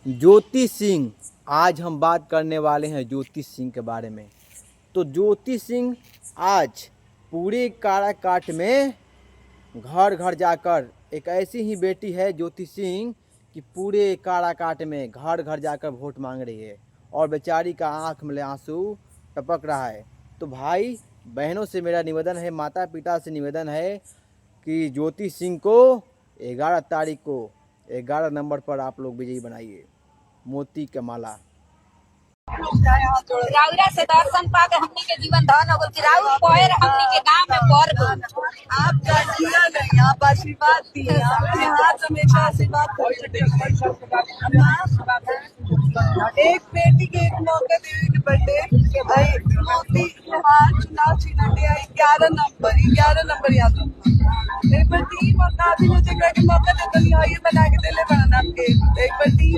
ज्योति सिंह। आज हम बात करने वाले हैं ज्योति सिंह के बारे में। तो ज्योति सिंह आज पूरे काराकाट में घर घर जाकर, एक ऐसी ही बेटी है ज्योति सिंह कि पूरे काराकाट में घर घर जाकर वोट मांग रही है और बेचारी का आंख में आंसू टपक रहा है। तो भाई बहनों से मेरा निवेदन है, माता पिता से निवेदन है कि ज्योति सिंह को 11 तारीख को 11 नंबर पर आप लोग विजयी बनाइए। मोती का माला। राउरा से दर्शन पाके हमनी के जीवन धन हो गल कि राउर पैर हमनी के गांव में पड़ गल। आप जानिए नहीं, आप आशीर्वाद दिए, आपके हाथ हमेशा आशीर्वाद एक बेटी के एक मौका देने के बर्थडे भाई मोदी हाथ चुनाव छीनते आई 11 नंबर याद रखो। एक बार दी मौका भी मुझे करके मौका देता नहीं, ये बना के दिले बना आपके एक बार दी